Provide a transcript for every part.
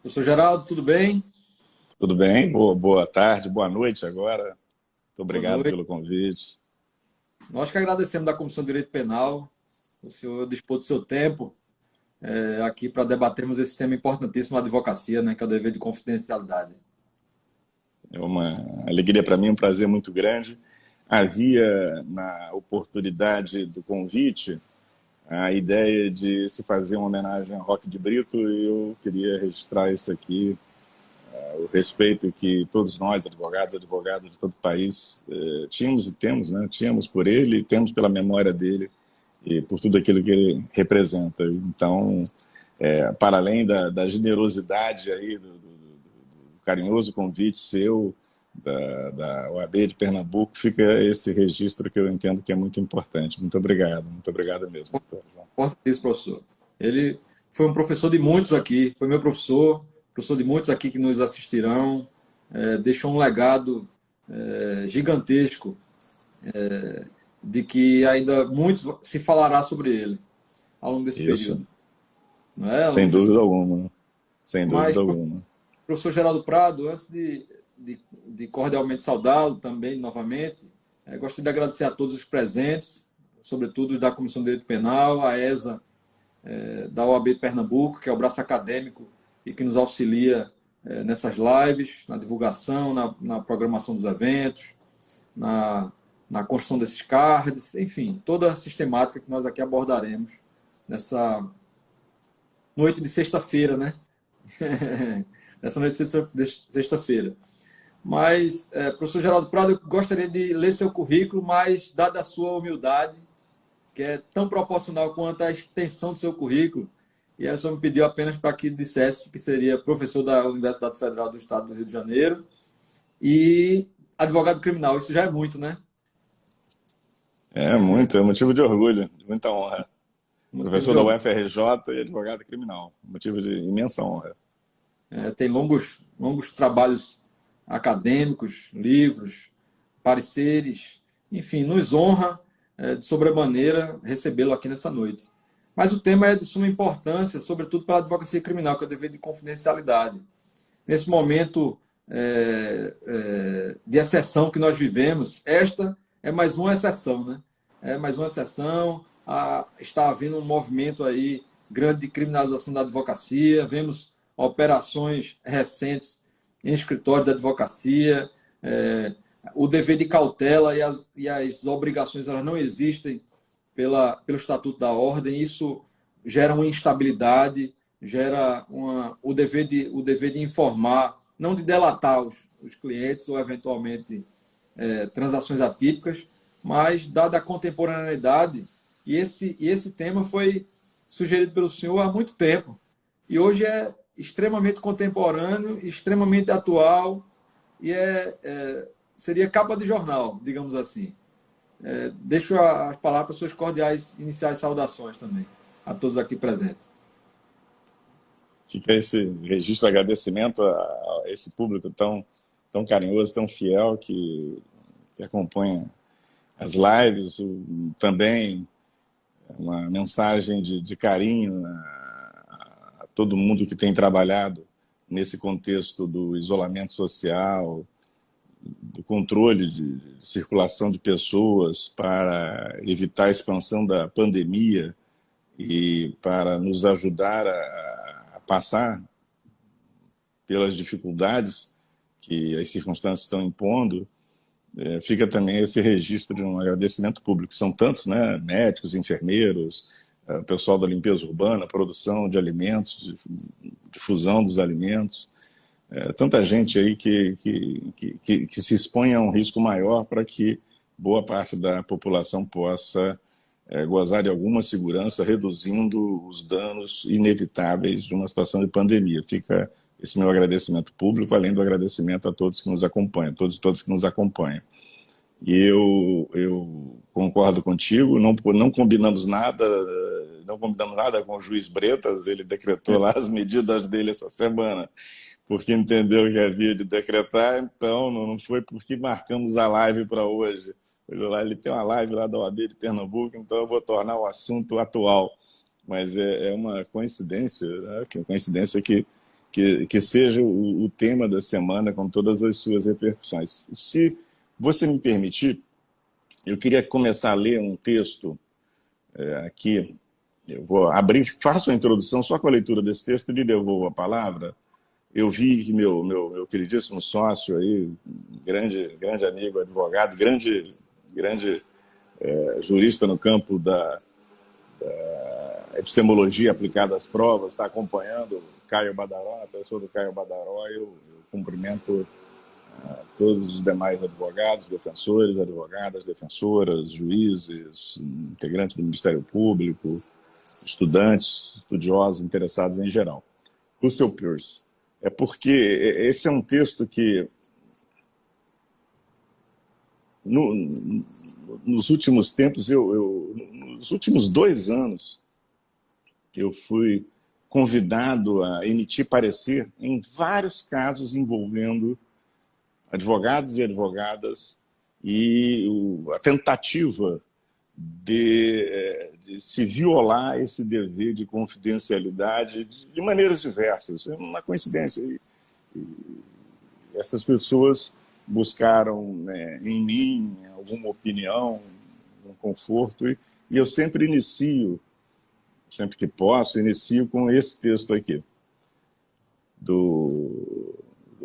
Professor Geraldo, tudo bem? Tudo bem? Boa tarde, boa noite agora. Muito Boa obrigado noite. pelo convite. Nós que agradecemos da Comissão de Direito Penal, o senhor dispor do seu tempo aqui para debatermos esse tema importantíssimo da advocacia, né, que é o dever de confidencialidade. É uma alegria para mim, um prazer muito grande. Havia, na oportunidade do convite, a ideia de se fazer uma homenagem a Roque de Brito e eu queria registrar isso aqui, o respeito que todos nós, advogados de todo o país, tínhamos e temos, né? Tínhamos por ele e temos pela memória dele e por tudo aquilo que ele representa. Então, para além da generosidade aí, do carinhoso convite seu, da OAB de Pernambuco, fica esse registro que eu entendo que é muito importante. Muito obrigado mesmo, doutor João. Importantíssimo, professor. Ele foi um professor de muitos aqui, foi meu professor, professor de muitos aqui que nos assistirão, deixou um legado gigantesco de que ainda muitos se falará sobre ele ao longo desse Isso, período, não é? Ao sem longo desse... dúvida alguma, sem Mas dúvida alguma. professor Geraldo Prado, antes de cordialmente saudá-lo também, novamente, gostaria de agradecer a todos os presentes, sobretudo os da Comissão de Direito Penal, a ESA, da OAB de Pernambuco, que é o braço acadêmico e que nos auxilia nessas lives, na divulgação, na programação dos eventos, na construção desses cards, enfim, toda a sistemática que nós aqui abordaremos nessa noite de sexta-feira, né? Nessa noite de sexta-feira. Mas, professor Geraldo Prado, eu gostaria de ler seu currículo, mas, dada a sua humildade, que é tão proporcional quanto a extensão do seu currículo, e aí o senhor me pediu apenas para que dissesse que seria professor da Universidade Federal do Estado do Rio de Janeiro e advogado criminal. Isso já é muito, né? É muito, é motivo de orgulho, de muita honra. Motivo Professor de da orgulho. UFRJ e advogado criminal, motivo de imensa honra. Tem longos trabalhos acadêmicos, livros, pareceres, enfim, nos honra de sobremaneira recebê-lo aqui nessa noite. Mas o tema é de suma importância, sobretudo para a advocacia criminal, que é o dever de confidencialidade. Nesse momento de exceção que nós vivemos, esta é mais uma exceção, né? É mais uma exceção. Está havendo um movimento aí grande de criminalização da advocacia. Vemos operações recentes em escritórios da advocacia. O dever de cautela e as obrigações elas não existem pelo Estatuto da Ordem. Isso gera uma instabilidade, gera o dever de informar, não de delatar os clientes ou eventualmente transações atípicas, mas dada a contemporaneidade, e esse tema foi sugerido pelo senhor há muito tempo, e hoje é extremamente contemporâneo, extremamente atual, e seria capa de jornal, digamos assim. Deixo as palavras para suas cordiais iniciais saudações também a todos aqui presentes. Fica esse registro de agradecimento a esse público tão carinhoso, tão fiel que acompanha as lives, também uma mensagem de carinho a todo mundo que tem trabalhado nesse contexto do isolamento social, do controle de circulação de pessoas para evitar a expansão da pandemia e para nos ajudar a passar pelas dificuldades que as circunstâncias estão impondo. Fica também esse registro de um agradecimento público. São tantos, né? Médicos, enfermeiros, pessoal da limpeza urbana, produção de alimentos, difusão dos alimentos. Tanta gente aí que se expõe a um risco maior para que boa parte da população possa gozar de alguma segurança, reduzindo os danos inevitáveis de uma situação de pandemia. Fica esse meu agradecimento público, além do agradecimento a todos que nos acompanham, todos que nos acompanham. E eu concordo contigo, não combinamos nada, não combinamos nada com o juiz Bretas, ele decretou lá as medidas dele essa semana, porque entendeu que havia de decretar, então não foi porque marcamos a live para hoje. Hoje lá ele tem uma live lá da OAB de Pernambuco, então eu vou tornar o assunto atual. Mas é uma coincidência, né? Que é uma coincidência que que seja o tema da semana com todas as suas repercussões. Se você me permitir, eu queria começar a ler um texto aqui. Eu vou abrir, faço a introdução só com a leitura desse texto e lhe devolvo a palavra. Eu vi que meu queridíssimo sócio aí, grande amigo, advogado, grande jurista no campo da epistemologia aplicada às provas, está acompanhando o Caio Badaró, a pessoa do Caio Badaró. Eu cumprimento todos os demais advogados, defensores, advogadas, defensoras, juízes, integrantes do Ministério Público, estudantes, estudiosos, interessados em geral. Russell Peirce. É porque esse é um texto que, nos últimos tempos, nos últimos 2 anos, eu fui convidado a emitir parecer em vários casos envolvendo advogados e advogadas e a tentativa de se violar esse dever de confidencialidade de maneiras diversas. É uma coincidência. E essas pessoas buscaram em mim alguma opinião, um conforto, e eu sempre inicio, sempre que posso, inicio com esse texto aqui, do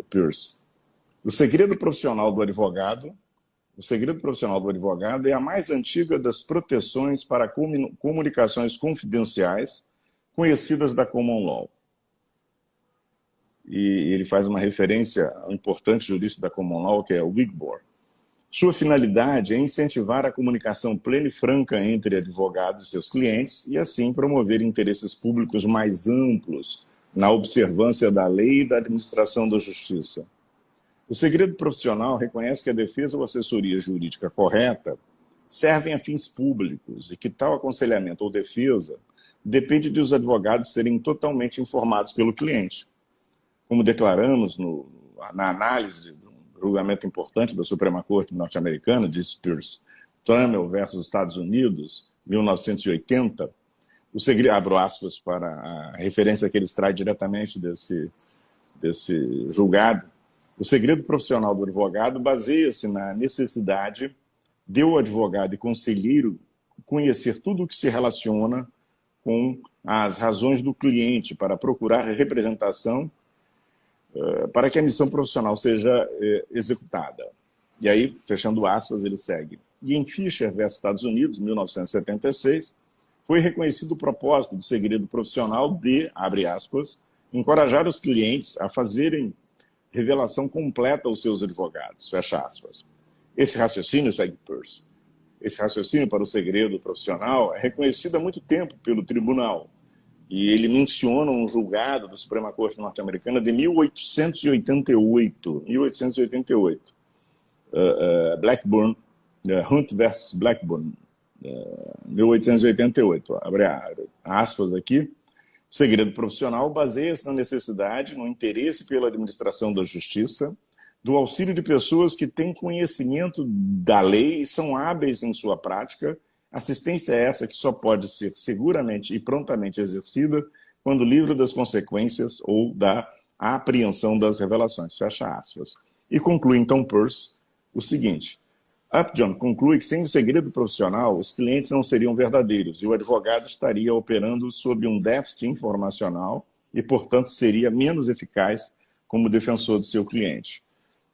Peirce. O segredo profissional do advogado é a mais antiga das proteções para comunicações confidenciais conhecidas da Common Law. E ele faz uma referência ao importante jurista da Common Law, que é Wigmore. Sua finalidade é incentivar a comunicação plena e franca entre advogados e seus clientes e, assim, promover interesses públicos mais amplos na observância da lei e da administração da justiça. O segredo profissional reconhece que a defesa ou assessoria jurídica correta servem a fins públicos e que tal aconselhamento ou defesa depende de os advogados serem totalmente informados pelo cliente. Como declaramos na análise de um julgamento importante da Suprema Corte norte-americana, disse Peirce, Trammell versus Estados Unidos, 1980, o segredo, abro aspas para a referência que ele extrai diretamente desse julgado, o segredo profissional do advogado baseia-se na necessidade de o advogado e conselheiro conhecer tudo o que se relaciona com as razões do cliente para procurar representação para que a missão profissional seja executada. E aí, fechando aspas, ele segue. E em Fisher versus Estados Unidos, 1976, foi reconhecido o propósito do segredo profissional de, abre aspas, encorajar os clientes a fazerem revelação completa aos seus advogados, fecha aspas. Esse raciocínio, segue Peirce, esse raciocínio para o segredo profissional é reconhecido há muito tempo pelo tribunal. E ele menciona um julgado da Suprema Corte norte-americana de 1888. Blackburn, Hunt versus Blackburn, 1888. Abre aspas aqui. O segredo profissional baseia-se na necessidade, no interesse pela administração da justiça, do auxílio de pessoas que têm conhecimento da lei e são hábeis em sua prática. Assistência é essa que só pode ser seguramente e prontamente exercida quando livre das consequências ou da apreensão das revelações. Fecha aspas. E conclui então Peirce o seguinte. Upjohn conclui que sem o segredo profissional, os clientes não seriam verdadeiros e o advogado estaria operando sob um déficit informacional e, portanto, seria menos eficaz como defensor do seu cliente.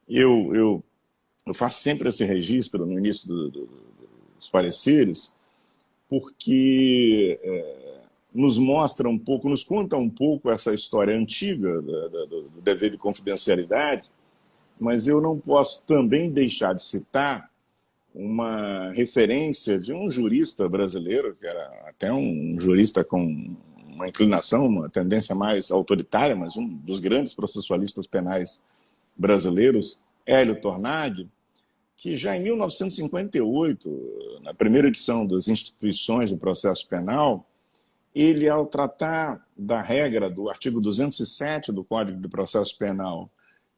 Eu faço sempre esse registro no início dos pareceres, porque nos mostra um pouco, nos conta um pouco essa história antiga do dever de confidencialidade, mas eu não posso também deixar de citar uma referência de um jurista brasileiro, que era até um jurista com uma inclinação, uma tendência mais autoritária, mas um dos grandes processualistas penais brasileiros, Hélio Tornag, que já em 1958, na primeira edição das Instituições do Processo Penal, ele, ao tratar da regra do artigo 207 do Código de Processo Penal,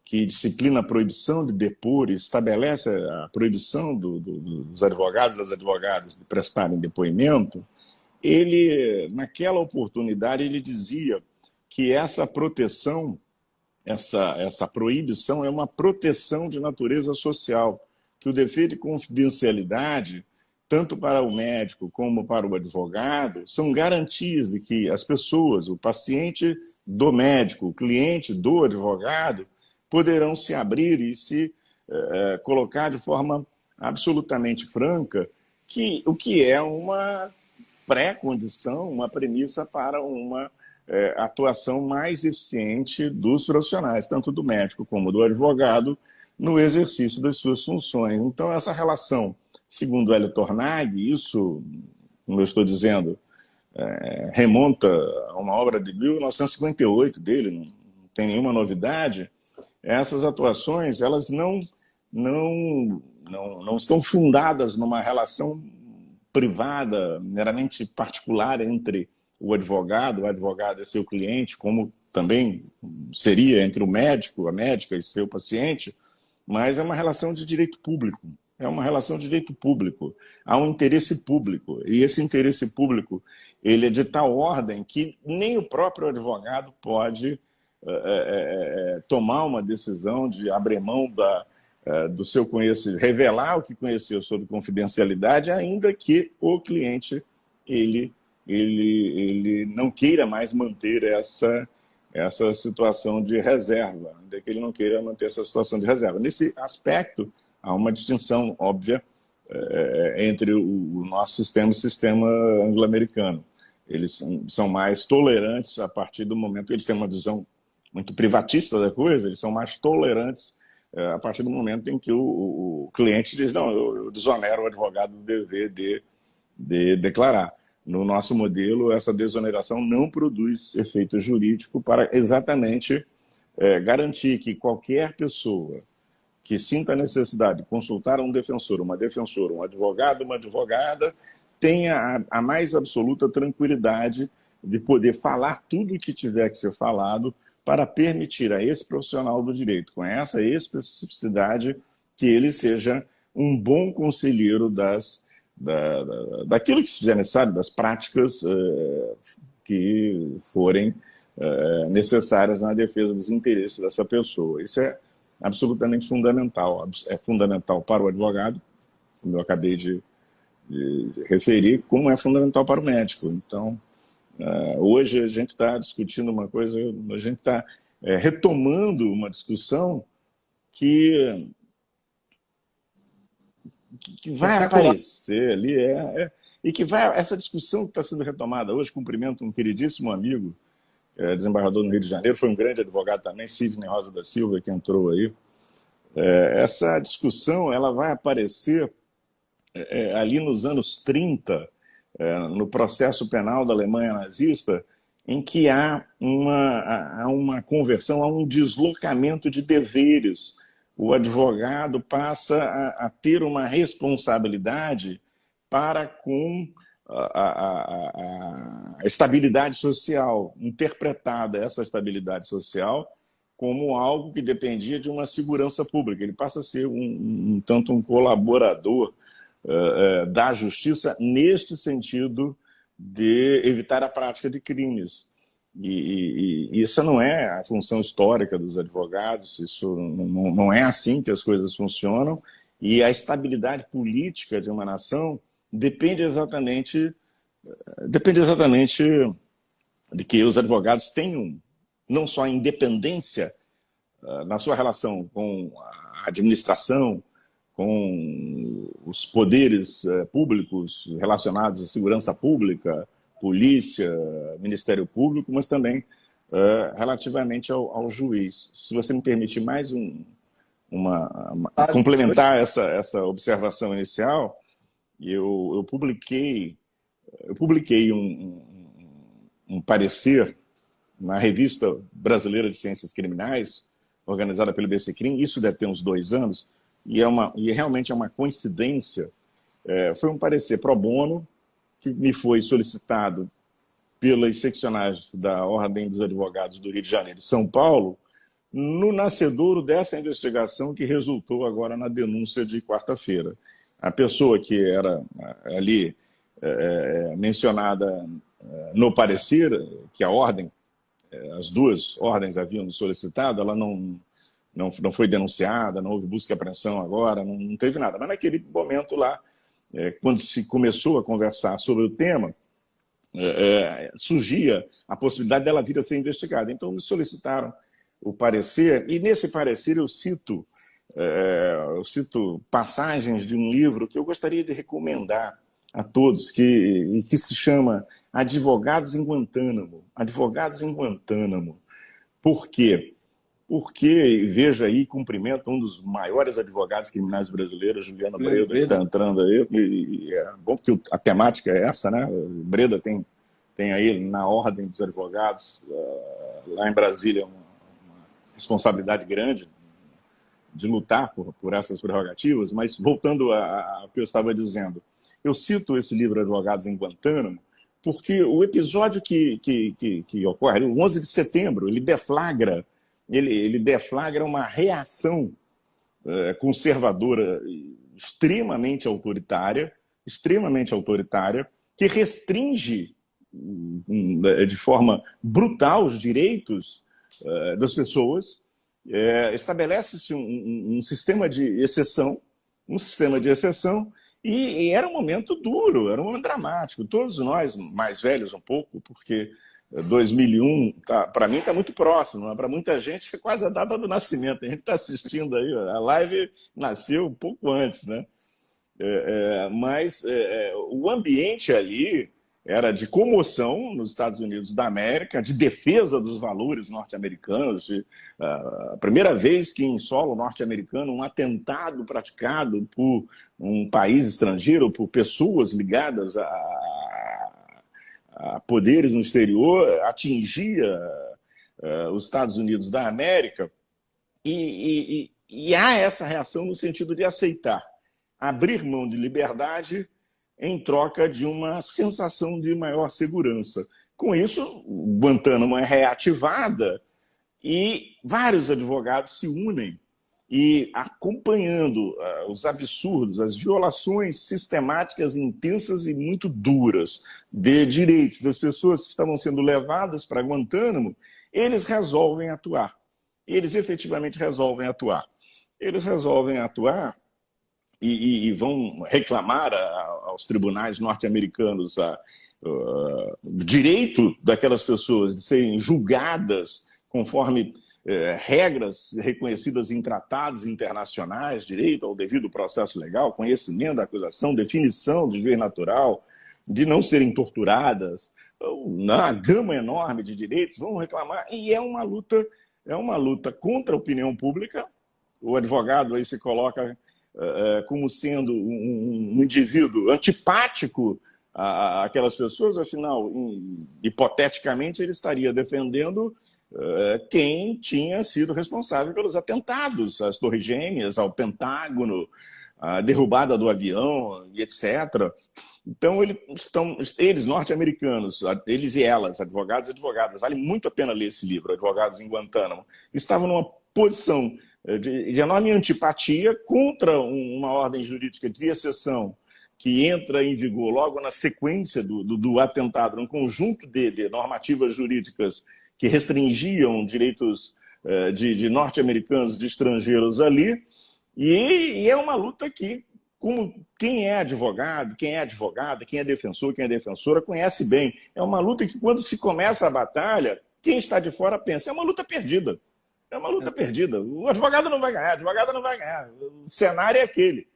que disciplina a proibição de depor e estabelece a proibição dos advogados e das advogadas de prestarem depoimento, ele, naquela oportunidade, ele dizia que essa proteção essa proibição é uma proteção de natureza social, que o dever de confidencialidade, tanto para o médico como para o advogado, são garantias de que as pessoas, o paciente do médico, o cliente do advogado, poderão se abrir e se colocar de forma absolutamente franca o que é uma pré-condição, uma premissa para uma atuação mais eficiente dos profissionais, tanto do médico como do advogado, no exercício das suas funções. Então, essa relação, segundo Hélio Tornag, isso, como eu estou dizendo, remonta a uma obra de 1958 dele, não tem nenhuma novidade. Essas atuações, elas não estão fundadas numa relação privada, meramente particular entre o advogado é seu cliente, como também seria entre o médico, a médica e seu paciente, mas é uma relação de direito público. É uma relação de direito público. Há um interesse público. E esse interesse público, ele é de tal ordem que nem o próprio advogado pode tomar uma decisão de abrir mão do seu conhecimento, revelar o que conheceu sobre confidencialidade, ainda que o cliente ele não queira mais manter essa situação de reserva, ainda que ele não queira manter essa situação de reserva. Nesse aspecto, há uma distinção óbvia entre o nosso sistema e o sistema anglo-americano. Eles são mais tolerantes a partir do momento que eles têm uma visão muito privatista da coisa, eles são mais tolerantes a partir do momento em que o cliente diz, não, eu desonero o advogado do dever de declarar. No nosso modelo, essa desoneração não produz efeito jurídico para exatamente garantir que qualquer pessoa que sinta a necessidade de consultar um defensor, uma defensora, um advogado, uma advogada, tenha a mais absoluta tranquilidade de poder falar tudo o que tiver que ser falado para permitir a esse profissional do direito, com essa especificidade, que ele seja um bom conselheiro daquilo que seja necessário, das práticas que forem necessárias na defesa dos interesses dessa pessoa. Isso é absolutamente fundamental. É fundamental para o advogado, como eu acabei de referir, como é fundamental para o médico. Então, hoje a gente está discutindo uma coisa, a gente está retomando uma discussão que vai aparecer ali, e que vai, essa discussão que está sendo retomada hoje, cumprimento um queridíssimo amigo, desembargador no Rio de Janeiro, foi um grande advogado também, Sidney Rosa da Silva, que entrou aí. Essa discussão ela vai aparecer ali nos anos 30, no processo penal da Alemanha nazista, em que há uma conversão, há um deslocamento de deveres. O advogado passa a ter uma responsabilidade para com a estabilidade social, interpretada essa estabilidade social como algo que dependia de uma segurança pública. Ele passa a ser tanto um colaborador da justiça neste sentido de evitar a prática de crimes. E isso não é a função histórica dos advogados, isso não é assim que as coisas funcionam, e a estabilidade política de uma nação depende exatamente de que os advogados tenham não só a independência na sua relação com a administração, com os poderes públicos relacionados à segurança pública, polícia, Ministério Público, mas também relativamente ao juiz. Se você me permitir mais complementar essa observação inicial, eu publiquei um parecer na Revista Brasileira de Ciências Criminais, organizada pelo BCCrim, isso deve ter uns 2 anos, e realmente é uma coincidência. Foi um parecer pro bono, que me foi solicitado pelas seccionais da Ordem dos Advogados do Rio de Janeiro e São Paulo, no nascedouro dessa investigação que resultou agora na denúncia de quarta-feira. A pessoa que era ali mencionada no parecer, que a Ordem as duas ordens haviam solicitado, ela não foi denunciada, não houve busca e apreensão agora, não teve nada. Mas naquele momento lá, quando se começou a conversar sobre o tema, surgia a possibilidade dela vir a ser investigada. Então me solicitaram o parecer, e nesse parecer eu cito passagens de um livro que eu gostaria de recomendar a todos, que se chama Advogados em Guantánamo. Advogados em Guantánamo. Por quê? Porque, veja aí, cumprimento um dos maiores advogados criminais brasileiros, Juliano Breda, que está entrando aí. E é bom porque a temática é essa, né? Breda tem aí na ordem dos advogados, lá em Brasília, uma responsabilidade grande de lutar por essas prerrogativas, mas voltando ao que eu estava dizendo, eu cito esse livro Advogados em Guantánamo porque o episódio que ocorre, o 11 de setembro, ele deflagra uma reação conservadora extremamente autoritária, que restringe de forma brutal os direitos das pessoas. Estabelece-se um sistema de exceção, e era um momento duro, era um momento dramático. Todos nós, mais velhos um pouco, porque 2001, para mim, está muito próximo, né? Para muita gente foi quase a data do nascimento. A gente está assistindo aí, a live nasceu um pouco antes, né? Mas o ambiente ali era de comoção nos Estados Unidos da América, de defesa dos valores norte-americanos. A primeira vez que em solo norte-americano um atentado praticado por um país estrangeiro, por pessoas ligadas a poderes no exterior, atingia os Estados Unidos da América. E há essa reação no sentido de aceitar, abrir mão de liberdade em troca de uma sensação de maior segurança. Com isso, Guantánamo é reativada e vários advogados se unem e, acompanhando os absurdos, as violações sistemáticas, intensas e muito duras de direitos das pessoas que estavam sendo levadas para Guantánamo, eles resolvem atuar. Eles efetivamente resolvem atuar. Eles resolvem atuar e vão reclamar aos tribunais norte-americanos o direito daquelas pessoas de serem julgadas conforme regras reconhecidas em tratados internacionais, direito ao devido processo legal, conhecimento da acusação, definição do juiz natural, de não serem torturadas, uma gama enorme de direitos, vão reclamar. E é uma luta contra a opinião pública. O advogado aí se coloca como sendo um indivíduo antipático àquelas pessoas, afinal, hipoteticamente, ele estaria defendendo quem tinha sido responsável pelos atentados às Torres Gêmeas, ao Pentágono, a derrubada do avião, e etc. Então, eles norte-americanos, eles e elas, advogados e advogadas, vale muito a pena ler esse livro, Advogados em Guantánamo, estavam numa posição de enorme antipatia contra uma ordem jurídica de exceção que entra em vigor logo na sequência do atentado, um conjunto de normativas jurídicas que restringiam direitos de norte-americanos, de estrangeiros ali, e é uma luta que, como quem é advogado, quem é advogada, quem é defensor, quem é defensora, conhece bem. É uma luta que, quando se começa a batalha, quem está de fora pensa, é uma luta perdida. É uma luta perdida. O advogado não vai ganhar, a advogada não vai ganhar. O cenário é aquele.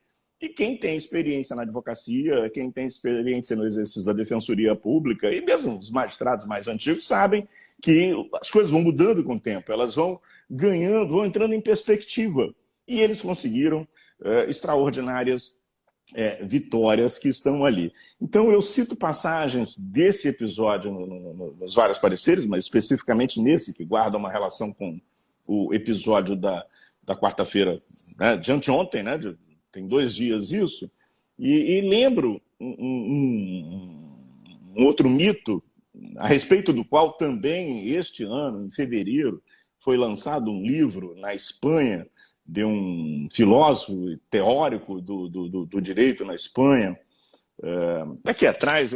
E quem tem experiência na advocacia, quem tem experiência no exercício da defensoria pública, e mesmo os magistrados mais antigos, sabem que as coisas vão mudando com o tempo, elas vão ganhando, vão entrando em perspectiva. E eles conseguiram extraordinárias vitórias que estão ali. Então, eu cito passagens desse episódio nos vários pareceres, mas especificamente nesse, que guarda uma relação com o episódio da quarta-feira, né, de anteontem, né, tem 2 dias isso, e lembro um outro mito, a respeito do qual também este ano, em fevereiro, foi lançado um livro na Espanha, de um filósofo teórico do direito na Espanha. Daqui atrás,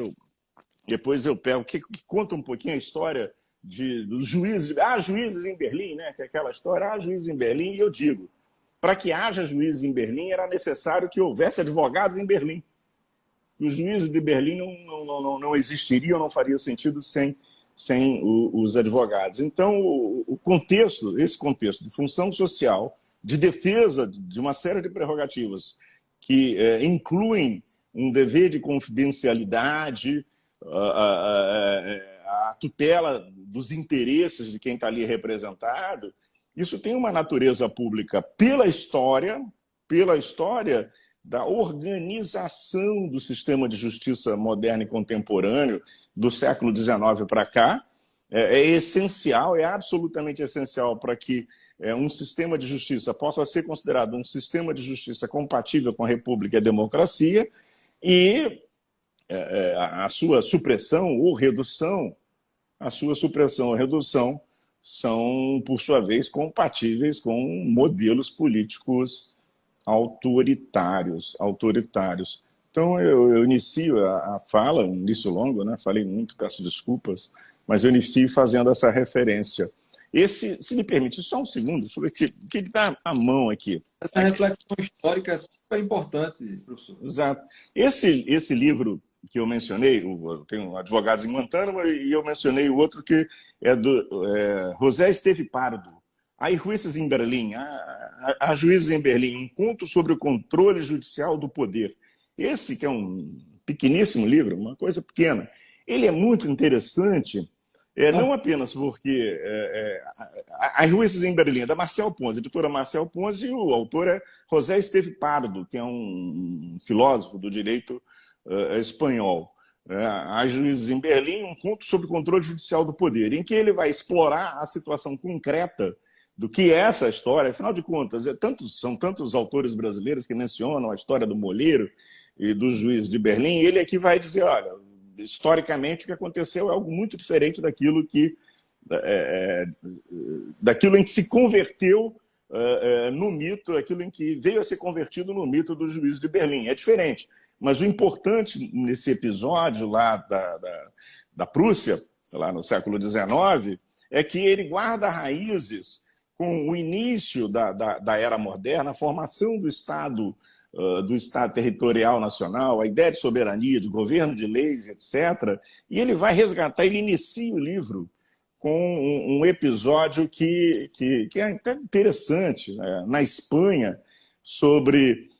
depois eu pego, que conta um pouquinho a história dos juízes. Juízes em Berlim, né? Que é aquela história, juízes em Berlim. E eu digo, para que haja juízes em Berlim, era necessário que houvesse advogados em Berlim. Os juízes de Berlim não existiriam, não faria sentido sem os advogados. Então, esse contexto de função social, de defesa de uma série de prerrogativas que incluem um dever de confidencialidade, a tutela dos interesses de quem está ali representado, isso tem uma natureza pública pela história da organização do sistema de justiça moderno e contemporâneo do século XIX para cá. É essencial, é absolutamente essencial para que um sistema de justiça possa ser considerado um sistema de justiça compatível com a república e a democracia, e a sua supressão ou redução são, por sua vez, compatíveis com modelos políticos autoritários. Então, eu inicio a fala, um início longo, né? Falei muito, peço desculpas, mas eu inicio fazendo essa referência. Se me permite, só um segundo, que ele está à mão aqui. Essa reflexão histórica é super importante, professor. Exato. Esse livro que eu mencionei, eu tenho Advogados em Guantánamo, e eu mencionei o outro que é do José Esteve Pardo, Há juízes em Berlim, há juízes em Berlim, um conto sobre o controle judicial do poder. Esse, que é um pequeníssimo livro, uma coisa pequena, ele é muito interessante, não apenas porque há juízes em Berlim, é da Marcel Pons, editora Marcel Pons, e o autor é José Esteve Pardo, que é um filósofo do direito espanhol. Há juízes em Berlim, um conto sobre o controle judicial do poder, em que ele vai explorar a situação concreta do que é essa história. Afinal de contas, são tantos autores brasileiros que mencionam a história do Moleiro e do juiz de Berlim, e ele aqui vai dizer, olha, historicamente o que aconteceu é algo muito diferente daquilo em que se converteu no mito, aquilo em que veio a ser convertido no mito do juiz de Berlim. É diferente. Mas o importante nesse episódio lá da Prússia, lá no século XIX, é que ele guarda raízes com o início da era moderna, a formação do Estado territorial nacional, a ideia de soberania, de governo de leis, etc. E ele vai resgatar, ele inicia o livro com um episódio que é até interessante, né? Na Espanha, sobre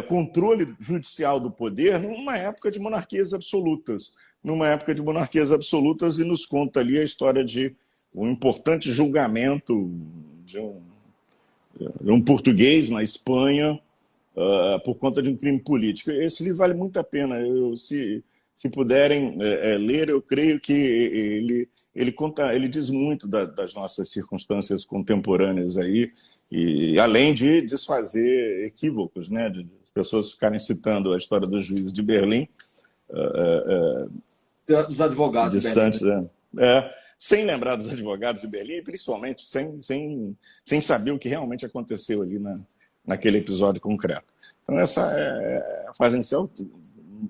controle judicial do poder numa época de monarquias absolutas. E nos conta ali a história de um importante julgamento de um português na Espanha por conta de um crime político. Esse livro vale muito a pena. Se puderem ler, eu creio que ele diz muito das nossas circunstâncias contemporâneas aí, e além de desfazer equívocos, né, de as pessoas ficarem citando a história dos juízes de Berlim, dos advogados distantes, de Berlim. Sem lembrar dos advogados de Berlim, e principalmente sem saber o que realmente aconteceu ali naquele episódio concreto. Então, essa é a fase inicial.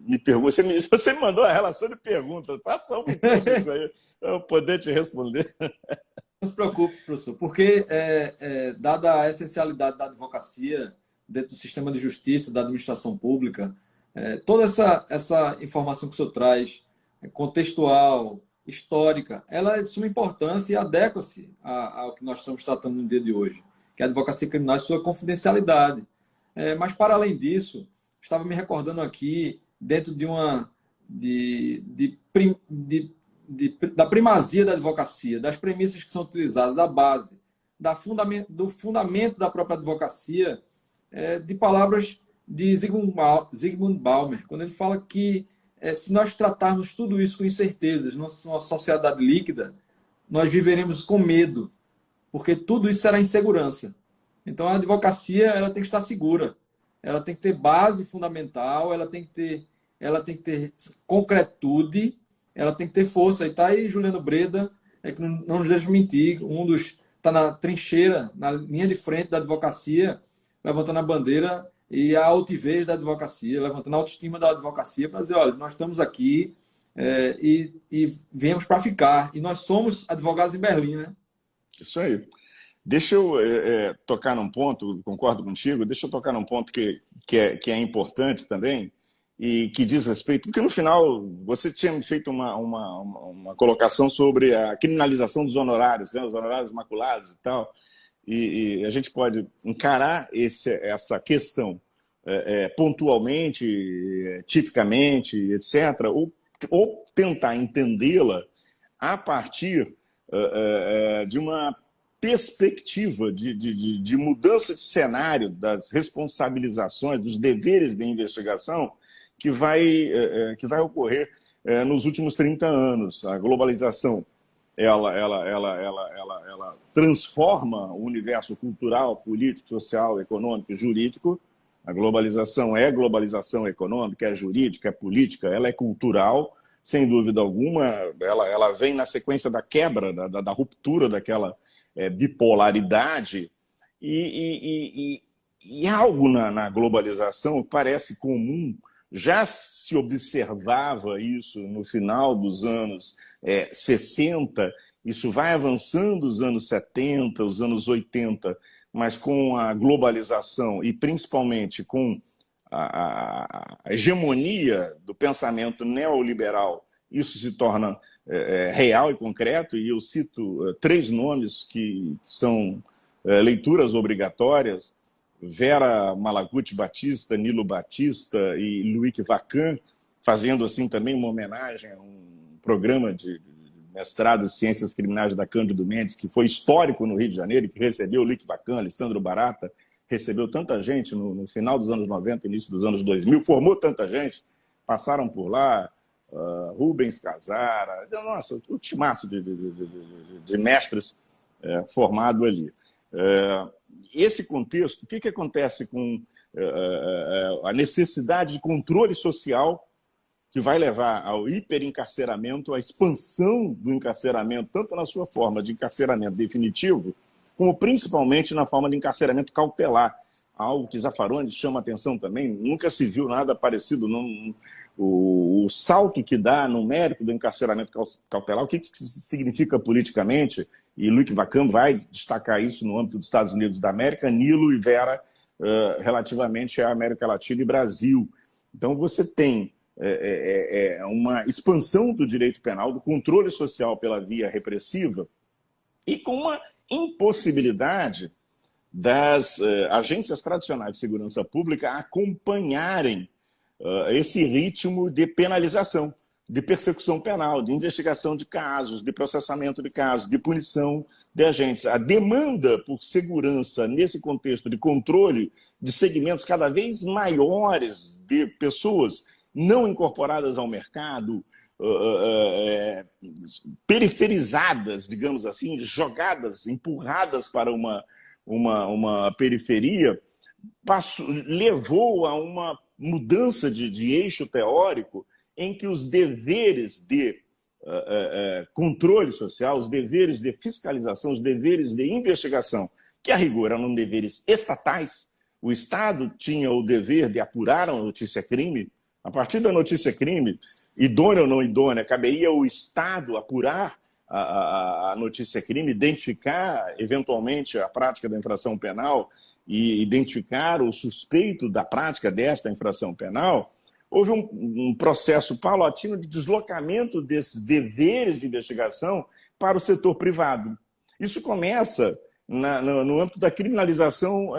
Me pergunta, você me mandou a relação de perguntas, faça um público aí, eu poder te responder. Não se preocupe, professor, porque, dada a essencialidade da advocacia dentro do sistema de justiça, da administração pública, toda essa informação que o senhor traz, contextual, histórica, ela é de suma importância e adequa-se ao que nós estamos tratando no dia de hoje, que é a advocacia criminal e sua confidencialidade. Mas, para além disso, estava me recordando aqui, dentro da primazia da advocacia, das premissas que são utilizadas, da base, do fundamento da própria advocacia, de palavras de Zygmunt Bauman, quando ele fala que se nós tratarmos tudo isso com incertezas, numa sociedade líquida, nós viveremos com medo, porque tudo isso será insegurança. Então, a advocacia ela tem que estar segura, ela tem que ter base fundamental, ela tem que ter concretude, ela tem que ter força. E está aí Juliano Breda, que não nos deixa mentir, está na trincheira, na linha de frente da advocacia, levantando a bandeira e a altivez da advocacia, levantando a autoestima da advocacia para dizer, olha, nós estamos aqui, e viemos para ficar. E nós somos advogados em Berlim, né? Isso aí. Deixa eu tocar num ponto, concordo contigo, deixa eu tocar num ponto que é importante também e que diz respeito, porque no final você tinha me feito uma colocação sobre a criminalização dos honorários, né, os honorários maculados e tal, e a gente pode encarar essa questão pontualmente, tipicamente, etc., ou tentar entendê-la a partir de uma perspectiva de mudança de cenário das responsabilizações, dos deveres de investigação que vai ocorrer nos últimos 30 anos. A globalização ela transforma o universo cultural, político, social, econômico e jurídico. A globalização é globalização econômica, é jurídica, é política, ela é cultural, sem dúvida alguma. Ela vem na sequência da quebra, da ruptura daquela bipolaridade, e algo na globalização parece comum. Já se observava isso no final dos anos 60, isso vai avançando os anos 70, os anos 80, mas com a globalização e principalmente com a hegemonia do pensamento neoliberal, isso se torna real e concreto, e eu cito 3 nomes que são leituras obrigatórias: Vera Malaguti Batista, Nilo Batista e Luiz Vacan, fazendo assim também uma homenagem a um programa de mestrado em Ciências Criminais da Cândido Mendes, que foi histórico no Rio de Janeiro, que recebeu Luiz Vacan, Alessandro Barata, recebeu tanta gente no final dos anos 90, início dos anos 2000, formou tanta gente, passaram por lá, Rubens Casara, nossa, o timaço de mestres formado ali. Esse contexto, o que acontece com a necessidade de controle social que vai levar ao hiperencarceramento, à expansão do encarceramento, tanto na sua forma de encarceramento definitivo, como principalmente na forma de encarceramento cautelar, algo que Zaffaroni chama atenção também. Nunca se viu nada parecido. O salto que dá no mérito do encarceramento cautelar, o que significa politicamente, e Luiz Vacan vai destacar isso no âmbito dos Estados Unidos da América, Nilo e Vera relativamente à América Latina e Brasil. Então você tem uma expansão do direito penal, do controle social pela via repressiva, e com uma impossibilidade das agências tradicionais de segurança pública acompanharem esse ritmo de penalização, de persecução penal, de investigação de casos, de processamento de casos, de punição de agentes. A demanda por segurança nesse contexto de controle de segmentos cada vez maiores de pessoas não incorporadas ao mercado, periferizadas, digamos assim, jogadas, empurradas para uma periferia, levou a uma mudança de eixo teórico em que os deveres de controle social, os deveres de fiscalização, os deveres de investigação, que a rigor eram deveres estatais. O Estado tinha o dever de apurar a notícia-crime. A partir da notícia-crime, idônea ou não idônea, caberia ao Estado apurar a notícia-crime, identificar eventualmente a prática da infração penal e identificar o suspeito da prática desta infração penal. Houve um processo paulatino de deslocamento desses deveres de investigação para o setor privado. Isso começa no âmbito da criminalização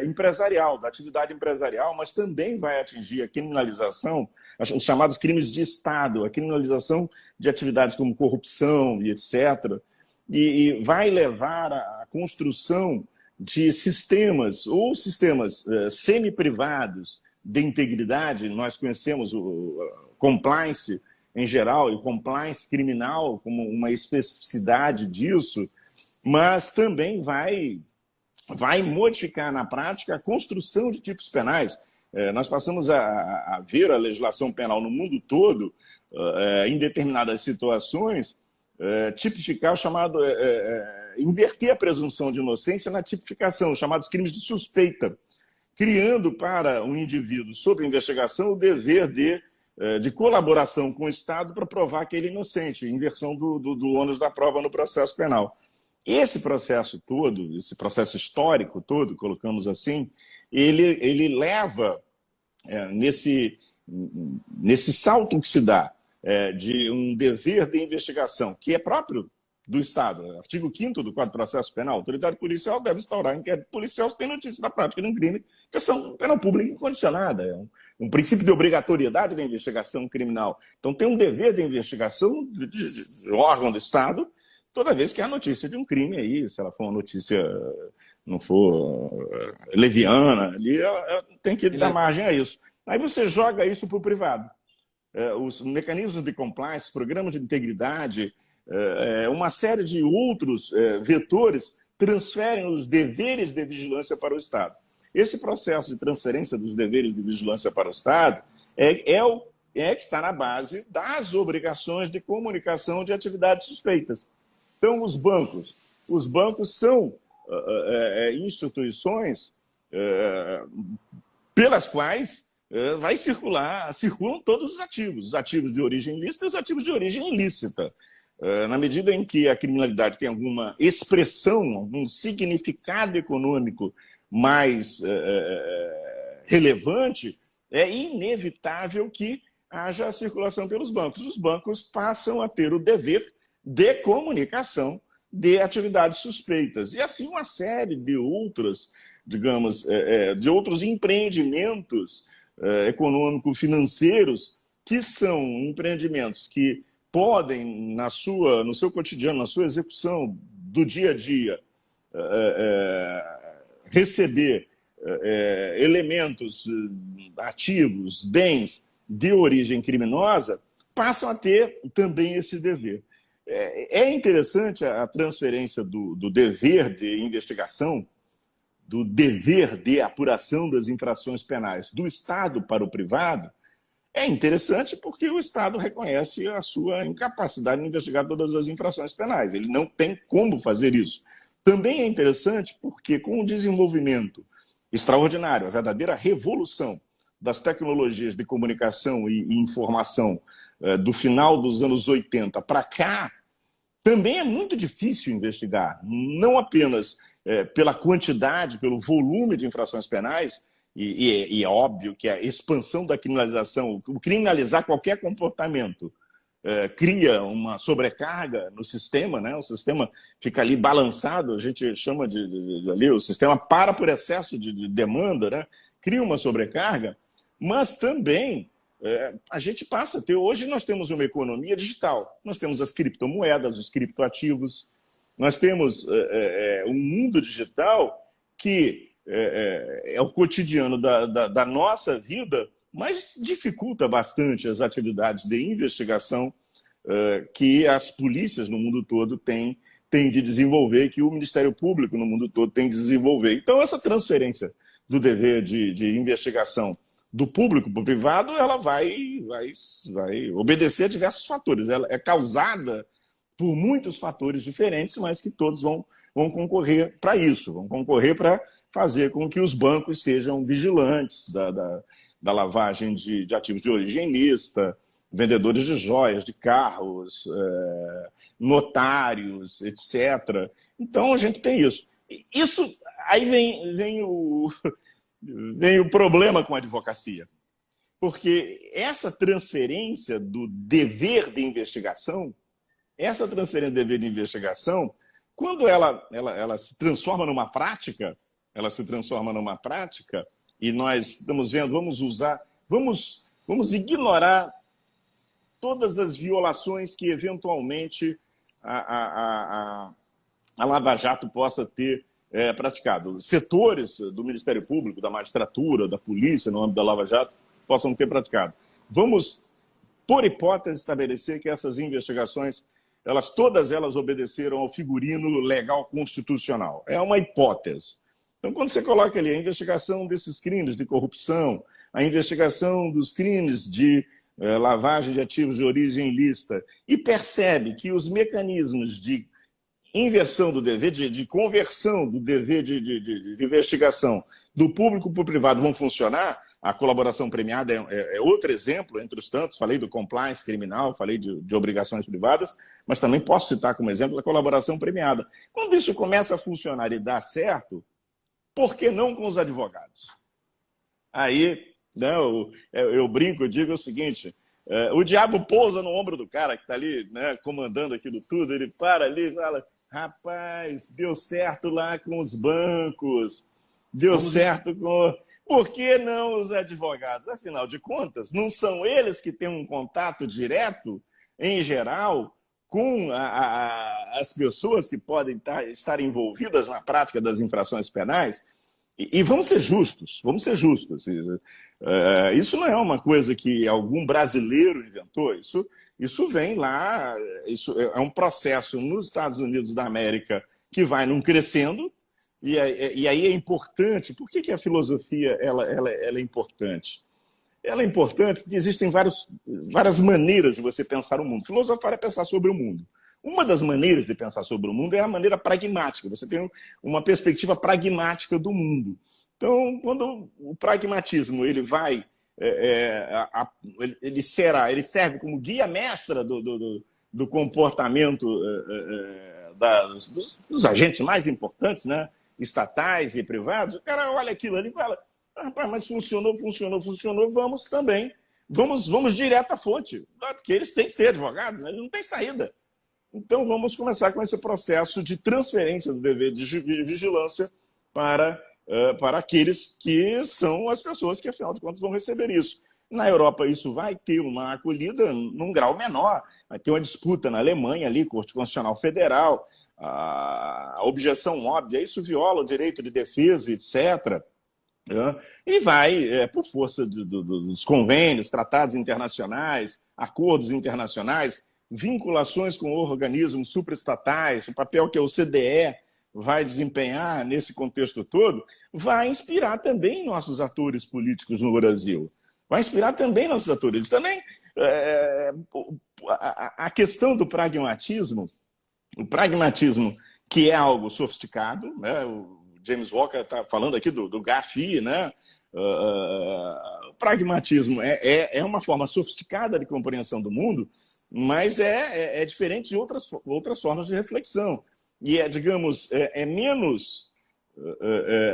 empresarial, da atividade empresarial, mas também vai atingir a criminalização, os chamados crimes de Estado, a criminalização de atividades como corrupção e etc., e vai levar à construção de sistemas, ou sistemas semi-privados de integridade. Nós conhecemos o compliance em geral, e o compliance criminal como uma especificidade disso, mas também vai modificar na prática a construção de tipos penais. Nós passamos a ver a legislação penal no mundo todo, em determinadas situações, tipificar o chamado... inverter a presunção de inocência na tipificação, os chamados crimes de suspeita, criando para um indivíduo sob investigação o dever de de colaboração com o Estado para provar que ele é inocente, inversão do ônus da prova no processo penal. Esse processo todo, esse processo histórico todo, colocamos assim, ele leva nesse salto que se dá de um dever de investigação, que é próprio do Estado, artigo 5º do Código de Processo Penal, a autoridade policial deve instaurar inquérito policial se tem notícia da prática de um crime, que é ação penal pública incondicionada, é um princípio de obrigatoriedade da investigação criminal. Então tem um dever de investigação de órgão do Estado toda vez que há notícia de um crime aí, se ela for uma notícia, não for leviana, ali tem que dar margem a isso. Aí você joga isso para o privado. Os mecanismos de compliance, programas de integridade, uma série de outros vetores transferem os deveres de vigilância para o Estado. Esse processo de transferência dos deveres de vigilância para o Estado que está na base das obrigações de comunicação de atividades suspeitas. Então, os bancos são instituições pelas quais circulam todos os ativos de origem lícita e os ativos de origem ilícita. Na medida em que a criminalidade tem alguma expressão, algum significado econômico mais relevante, é inevitável que haja a circulação pelos bancos. Os bancos passam a ter o dever de comunicação de atividades suspeitas. E assim uma série de outros empreendimentos econômico-financeiros que são empreendimentos que podem, no seu cotidiano, na sua execução do dia a dia, receber elementos ativos, bens de origem criminosa, passam a ter também esse dever. É interessante a transferência do dever de investigação, do dever de apuração das infrações penais do Estado para o privado. É interessante porque o Estado reconhece a sua incapacidade de investigar todas as infrações penais. Ele não tem como fazer isso. Também é interessante porque, com o desenvolvimento extraordinário, a verdadeira revolução das tecnologias de comunicação e informação do final dos anos 80 para cá, também é muito difícil investigar, não apenas pela quantidade, pelo volume de infrações penais, e é óbvio que a expansão da criminalização, o criminalizar qualquer comportamento, cria uma sobrecarga no sistema, né? O sistema fica ali balançado, a gente chama ali, o sistema para por excesso de demanda, né? Cria uma sobrecarga, mas também a gente passa a ter, hoje nós temos uma economia digital, nós temos as criptomoedas, os criptoativos, nós temos um mundo digital que é o cotidiano da nossa vida, mas dificulta bastante as atividades de investigação que as polícias no mundo todo têm de desenvolver, que o Ministério Público no mundo todo tem de desenvolver. Então, essa transferência do dever de investigação do público para o privado, ela vai obedecer a diversos fatores. Ela é causada por muitos fatores diferentes, mas que todos vão concorrer para isso, vão concorrer para fazer com que os bancos sejam vigilantes da lavagem de ativos de origem ilícita, vendedores de joias, de carros, notários, etc. Então, a gente tem isso. Aí vem o problema com a advocacia. Porque essa transferência do dever de investigação, quando ela se transforma numa prática, e nós estamos vendo, vamos ignorar todas as violações que eventualmente a Lava Jato possa ter praticado. Setores do Ministério Público, da magistratura, da polícia, no âmbito da Lava Jato, possam ter praticado. Vamos, por hipótese, estabelecer que essas investigações, todas elas obedeceram ao figurino legal constitucional. É uma hipótese. Então, quando você coloca ali a investigação desses crimes de corrupção, a investigação dos crimes de lavagem de ativos de origem ilícita, e percebe que os mecanismos de inversão do dever, de conversão do dever de investigação do público para o privado vão funcionar, A colaboração premiada é outro exemplo, entre os tantos. Falei do compliance criminal, falei de obrigações privadas, mas também posso citar como exemplo a colaboração premiada. Quando isso começa a funcionar e dar certo, por que não com os advogados? Aí, né, eu brinco, eu digo o seguinte, o diabo pousa no ombro do cara que está ali, né, comandando aquilo tudo, ele para ali e fala, rapaz, deu certo lá com os bancos, deu certo com... Por que não os advogados? Afinal de contas, não são eles que têm um contato direto, em geral, com as pessoas que podem estar envolvidas na prática das infrações penais? E vamos ser justos, vamos ser justos. Isso não é uma coisa que algum brasileiro inventou, isso vem lá, isso é um processo nos Estados Unidos da América que vai num crescendo. E aí é importante. Por que a filosofia ela é importante? Ela é importante porque existem várias maneiras de você pensar o mundo. Filosofar é pensar sobre o mundo. Uma das maneiras de pensar sobre o mundo é a maneira pragmática. Você tem uma perspectiva pragmática do mundo. Então, quando o pragmatismo ele vai, ele serve como guia mestra do comportamento dos agentes mais importantes, né? Estatais e privados, o cara olha aquilo ali e fala, rapaz, mas funcionou, vamos também, vamos direto à fonte, porque eles têm que ter advogados, né? Eles não têm saída. Então vamos começar com esse processo de transferência do dever de vigilância para aqueles que são as pessoas que, afinal de contas, vão receber isso. Na Europa, isso vai ter uma acolhida num grau menor, vai ter uma disputa na Alemanha, ali, Corte Constitucional Federal, a objeção óbvia, isso viola o direito de defesa, etc. E vai, por força dos convênios, tratados internacionais, acordos internacionais, vinculações com organismos supraestatais, o papel que a OCDE vai desempenhar nesse contexto todo, vai inspirar também nossos atores políticos no Brasil. Vai inspirar também nossos atores. Eles também, a questão do pragmatismo, o pragmatismo, que é algo sofisticado, né? O James Walker está falando aqui do GAFI, né? O pragmatismo é uma forma sofisticada de compreensão do mundo, mas é diferente de outras formas de reflexão. E digamos,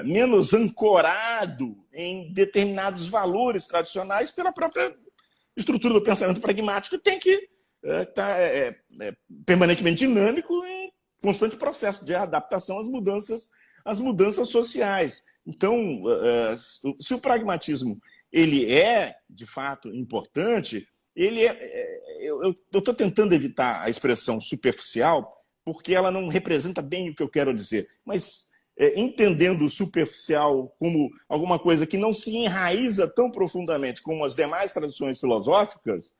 menos ancorado em determinados valores tradicionais pela própria estrutura do pensamento pragmático, tem que estar permanentemente dinâmico em constante processo de adaptação às mudanças sociais. Então, se o pragmatismo é, de fato, importante, eu estou tentando evitar a expressão superficial, porque ela não representa bem o que eu quero dizer, mas entendendo o superficial como alguma coisa que não se enraiza tão profundamente como as demais tradições filosóficas,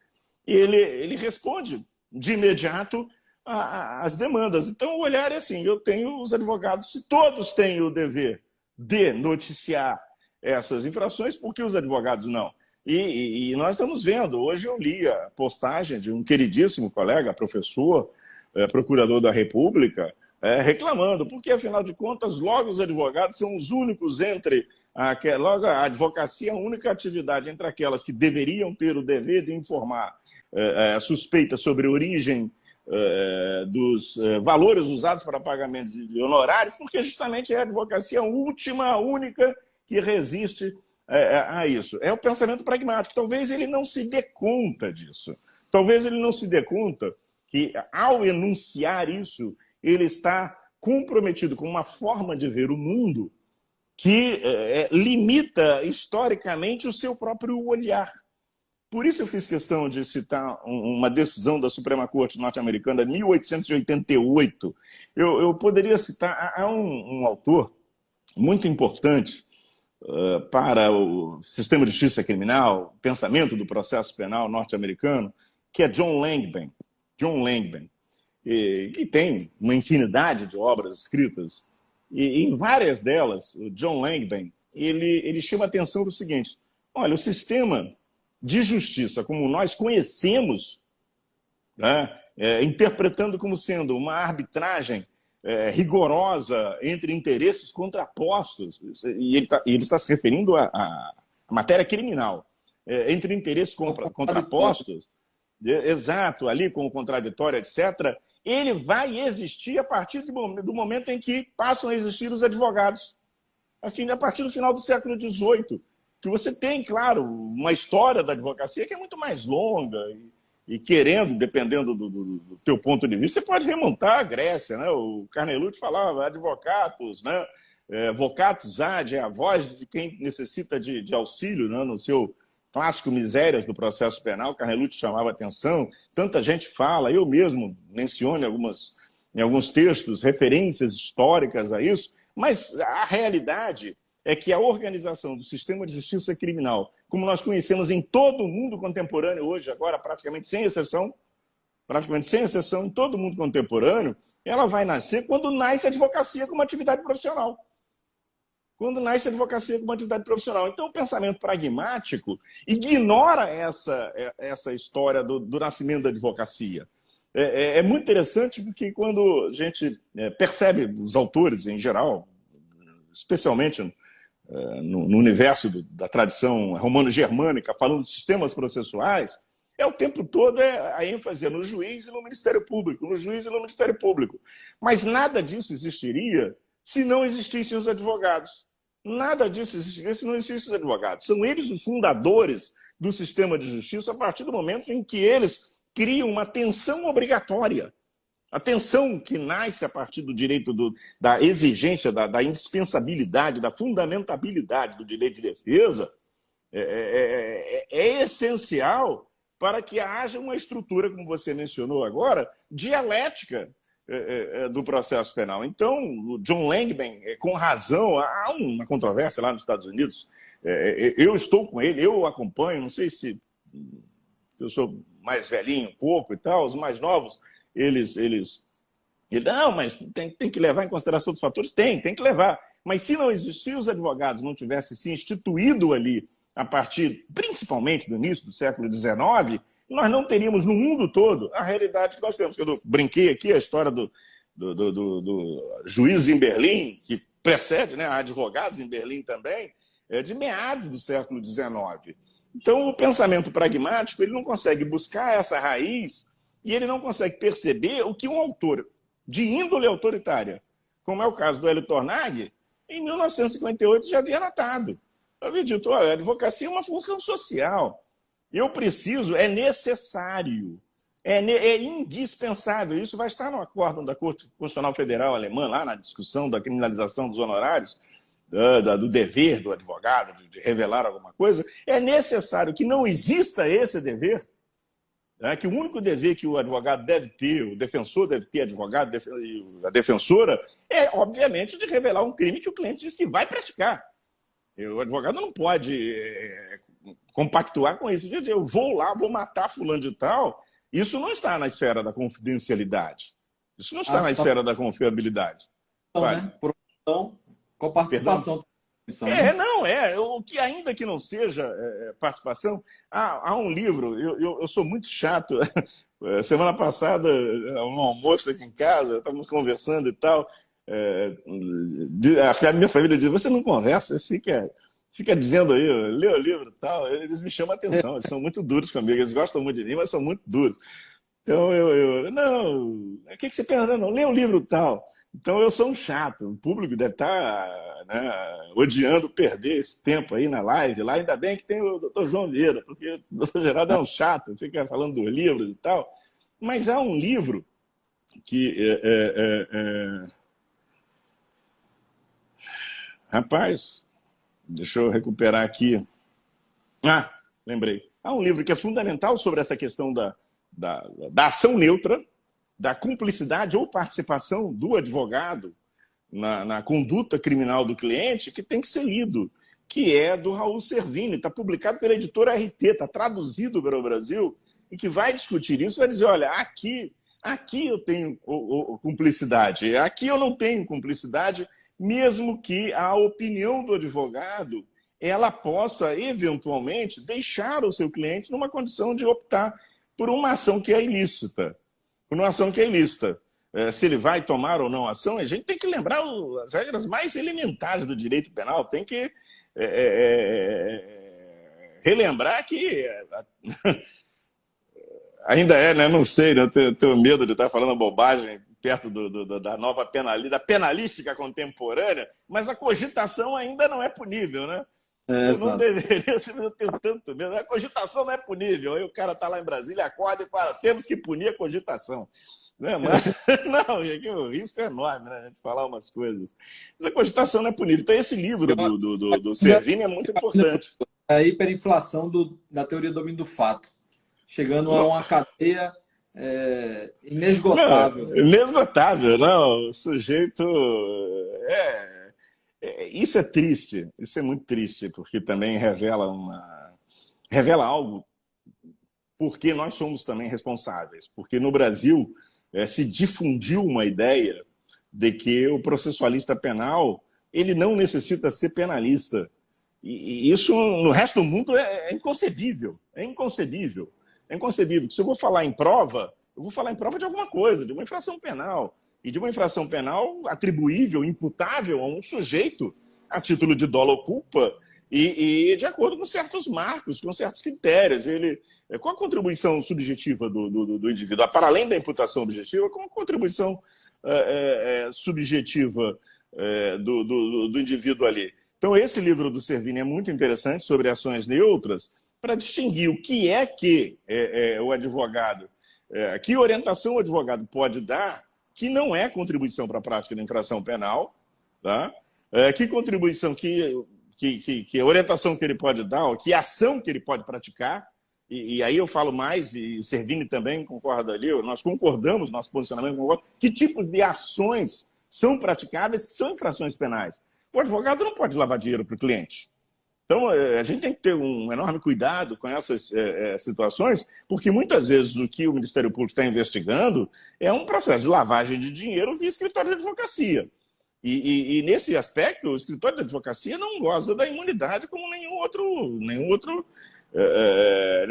ele responde de imediato às demandas. Então, o olhar é assim, eu tenho os advogados, se todos têm o dever de noticiar essas infrações, por que os advogados não? E nós estamos vendo, hoje eu li a postagem de um queridíssimo colega, professor, procurador da República, reclamando, porque, afinal de contas, logo os advogados são os únicos logo a advocacia é a única atividade entre aquelas que deveriam ter o dever de informar suspeita sobre a origem dos valores usados para pagamento de honorários, porque justamente é a advocacia última, única, que resiste a isso. É o pensamento pragmático. Talvez ele não se dê conta disso. Talvez ele não se dê conta que, ao enunciar isso, ele está comprometido com uma forma de ver o mundo que limita historicamente o seu próprio olhar. Por isso eu fiz questão de citar uma decisão da Suprema Corte norte-americana de 1888. Eu poderia citar, há um autor muito importante para o sistema de justiça criminal, pensamento do processo penal norte-americano, que é John Langbein. John Langbein, que tem uma infinidade de obras escritas, e em várias delas, o John Langbein, ele chama a atenção para o seguinte: olha, o sistema de justiça como nós conhecemos, né, interpretando como sendo uma arbitragem rigorosa entre interesses contrapostos, e ele está se referindo a matéria criminal, entre interesses contrapostos, exato, ali com o contraditório, etc., ele vai existir a partir do momento em que passam a existir os advogados. A partir do final do século XVIII, que você tem, claro, uma história da advocacia que é muito mais longa e querendo, dependendo do teu ponto de vista, você pode remontar à Grécia, né? O Carnelucci falava advocatus, né? Vocatus ad, é a voz de quem necessita de auxílio, né? No seu clássico Misérias do Processo Penal, Carnelucci chamava atenção, tanta gente fala, eu mesmo menciono em alguns textos referências históricas a isso, mas a realidade é que a organização do sistema de justiça criminal, como nós conhecemos em todo o mundo contemporâneo hoje, agora praticamente sem exceção, em todo o mundo contemporâneo, ela vai nascer quando nasce a advocacia como atividade profissional. Então, o pensamento pragmático ignora essa história do nascimento da advocacia. É muito interessante porque quando a gente percebe os autores em geral, especialmente no universo da tradição romano-germânica, falando de sistemas processuais, o tempo todo a ênfase no juiz e no Ministério Público, Mas nada disso existiria se não existissem os advogados. Nada disso existiria se não existissem os advogados. São eles os fundadores do sistema de justiça a partir do momento em que eles criam uma tensão obrigatória. A tensão que nasce a partir do direito da exigência, da indispensabilidade, da fundamentabilidade do direito de defesa é essencial para que haja uma estrutura, como você mencionou agora, dialética do processo penal. Então, o John Langman, com razão, há uma controvérsia lá nos Estados Unidos, eu estou com ele, eu o acompanho, não sei se eu sou mais velhinho um pouco e tal, os mais novos, eles não, mas tem que levar em consideração os fatores? Tem que levar. Mas se os advogados não tivessem se instituído ali, a partir, principalmente do início do século XIX, nós não teríamos no mundo todo a realidade que nós temos. Eu brinquei aqui a história do juiz em Berlim, que precede, né, advogados em Berlim também, de meados do século XIX. Então, o pensamento pragmático ele não consegue buscar essa raiz e ele não consegue perceber o que um autor de índole autoritária, como é o caso do Hélio Tornag, em 1958 já havia notado. Havia dito, olha, a advocacia é uma função social. Eu preciso, é necessário, é indispensável. Isso vai estar no acórdão da Corte Constitucional Federal Alemã, lá na discussão da criminalização dos honorários, do dever do advogado de revelar alguma coisa. É necessário que não exista esse dever, que o único dever que o advogado deve ter, o defensor deve ter, advogado, a defensora, obviamente, de revelar um crime que o cliente diz que vai praticar. O advogado não pode compactuar com isso. Eu vou lá, vou matar fulano de tal. Isso não está na esfera da confidencialidade. Isso não está na esfera da confiabilidade. Né? Produção com participação. O que ainda que não seja participação, há um livro, eu sou muito chato. Semana passada, um almoço aqui em casa, estávamos conversando e tal. A minha família diz, você não conversa, você fica dizendo aí, lê o livro e tal. Eles me chamam a atenção, eles são muito duros comigo, eles gostam muito de mim, mas são muito duros. Então não, o que você pensa? Não, lê o livro e tal. Então eu sou um chato, o público deve estar, né, odiando perder esse tempo aí na live. Lá ainda bem que tem o Dr. João Vieira, porque o Dr. Geraldo é um chato, fica falando dos livros e tal. Mas há um livro que rapaz, deixa eu recuperar aqui. Lembrei. Há um livro que é fundamental sobre essa questão da ação neutra, da cumplicidade ou participação do advogado na conduta criminal do cliente, que tem que ser lido, que é do Raul Servini, está publicado pela editora RT, está traduzido para o Brasil, e que vai discutir isso, vai dizer, olha, aqui eu tenho cumplicidade, aqui eu não tenho cumplicidade, mesmo que a opinião do advogado ela possa, eventualmente, deixar o seu cliente numa condição de optar por uma ação que é ilícita. Se ele vai tomar ou não ação, a gente tem que lembrar as regras mais elementares do direito penal. Tem que relembrar que ainda né? Não sei, né? Eu tenho medo de estar falando bobagem perto da nova da penalística contemporânea, mas a cogitação ainda não é punível, né? Eu não Exato. deveria, eu tenho tanto medo. A cogitação não é punível. Aí o cara está lá em Brasília, acorda e fala, temos que punir a cogitação. Né? Mas, não, aqui o risco é enorme, né? A gente falar umas coisas. Mas a cogitação não é punível. Então, esse livro do Servini é muito importante. A hiperinflação da teoria do domínio do fato, chegando a uma cadeia inesgotável. Não, inesgotável, não. O sujeito. Isso é triste, isso é muito triste, porque também revela algo porque nós somos também responsáveis. Porque no Brasil se difundiu uma ideia de que o processualista penal ele não necessita ser penalista. E isso no resto do mundo é inconcebível. É inconcebível. É inconcebível. Se eu vou falar em prova, eu vou falar em prova de alguma coisa, de uma infração penal. E de uma infração penal atribuível, imputável a um sujeito a título de dolo ou culpa e de acordo com certos marcos, com certos critérios. Qual a contribuição subjetiva do indivíduo? Para além da imputação objetiva, qual a contribuição subjetiva do indivíduo ali? Então, esse livro do Servini é muito interessante sobre ações neutras para distinguir o que é que o advogado, que orientação o advogado pode dar que não é contribuição para a prática da infração penal, tá? Que contribuição, que orientação que ele pode dar, ou que ação que ele pode praticar, e aí eu falo mais, e o Servini também concorda ali, nós concordamos, nosso posicionamento concorda, que tipos de ações são praticadas que são infrações penais. O advogado não pode lavar dinheiro para o cliente. Então, a gente tem que ter um enorme cuidado com essas situações, porque muitas vezes o que o Ministério Público está investigando é um processo de lavagem de dinheiro via escritório de advocacia. E nesse aspecto, o escritório de advocacia não goza da imunidade como nenhuma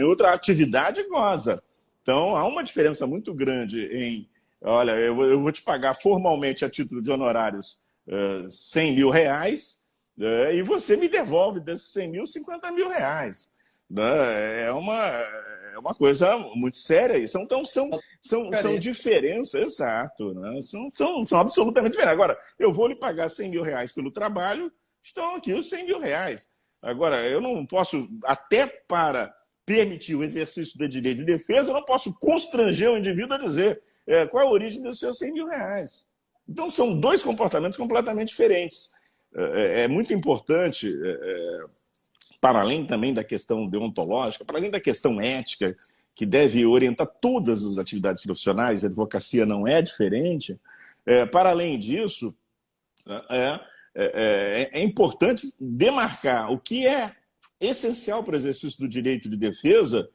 outra atividade goza. Então, há uma diferença muito grande em, olha, eu vou te pagar formalmente a título de honorários R$100 mil, e você me devolve desses 100 mil, 50 mil reais. É uma coisa muito séria isso. Então, são diferenças, exato. Né? São absolutamente diferentes. Agora, eu vou lhe pagar 100 mil reais pelo trabalho, estão aqui os 100 mil reais. Agora, eu não posso, até para permitir o exercício do direito de defesa, eu não posso constranger o indivíduo a dizer qual é a origem dos seus 100 mil reais. Então, são dois comportamentos completamente diferentes. É muito importante, para além também da questão deontológica, para além da questão ética, que deve orientar todas as atividades profissionais, a advocacia não é diferente, para além disso, é importante demarcar o que é essencial para o exercício do direito de defesa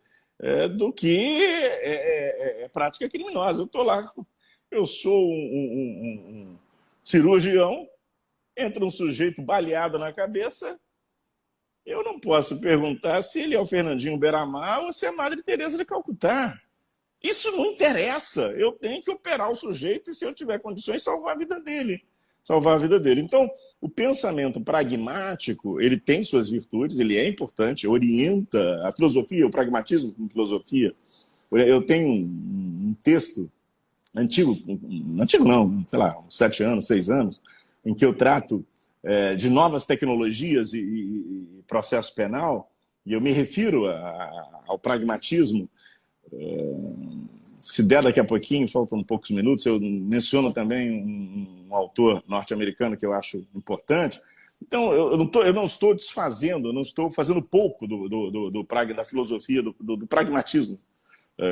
do que é prática criminosa. Eu estou lá, eu sou um cirurgião, entra um sujeito baleado na cabeça, eu não posso perguntar se ele é o Fernandinho Beiramar ou se é a Madre Teresa de Calcutá. Isso não interessa. Eu tenho que operar o sujeito e, se eu tiver condições, salvar a vida dele. Salvar a vida dele. Então, o pensamento pragmático, ele tem suas virtudes, ele é importante, orienta a filosofia, o pragmatismo como filosofia. Eu tenho um texto antigo não, sei lá, uns 7 anos, 6 anos, em que eu trato de novas tecnologias e processo penal, e eu me refiro ao pragmatismo. Se der daqui a pouquinho, faltam poucos minutos, eu menciono também um autor norte-americano que eu acho importante. Então, eu não estou desfazendo, eu não estou fazendo pouco da filosofia, do pragmatismo,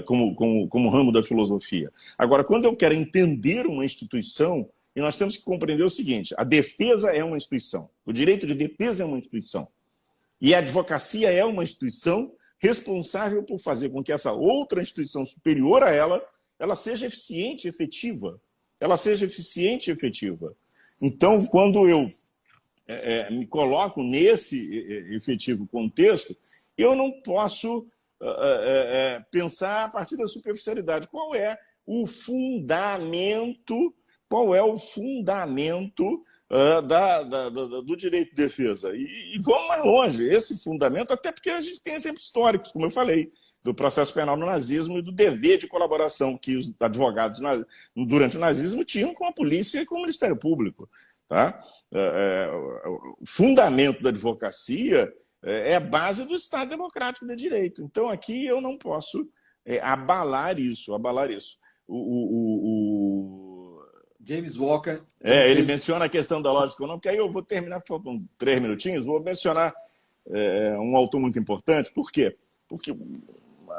como ramo da filosofia. Agora, quando eu quero entender uma instituição, e nós temos que compreender o seguinte: a defesa é uma instituição, o direito de defesa é uma instituição, e a advocacia é uma instituição responsável por fazer com que essa outra instituição superior a ela seja eficiente e efetiva. Ela seja eficiente e efetiva. Então, quando eu me coloco nesse efetivo contexto, eu não posso pensar a partir da superficialidade. Qual é o fundamento do direito de defesa. E vamos mais longe. Esse fundamento, até porque a gente tem exemplos históricos, como eu falei, do processo penal no nazismo e do dever de colaboração que os advogados durante o nazismo tinham com a polícia e com o Ministério Público. Tá? O fundamento da advocacia é a base do Estado Democrático de Direito. Então, aqui eu não posso abalar isso. James Walker. Ele menciona a questão da lógica econômica, aí eu vou terminar, faltam 3 minutinhos, vou mencionar um autor muito importante. Por quê? Porque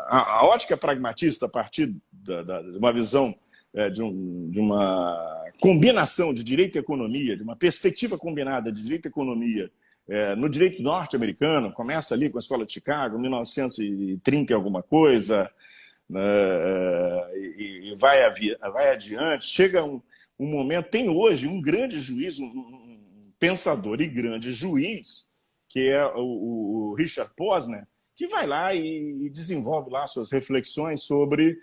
a ótica pragmatista, a partir de uma visão de uma combinação de direito e economia, de uma perspectiva combinada de direito e economia, no direito norte-americano, começa ali com a Escola de Chicago, 1930 e alguma coisa, e vai adiante, chega um momento, tem hoje um grande juiz, um pensador e grande juiz, que é o Richard Posner, que vai lá e desenvolve lá suas reflexões sobre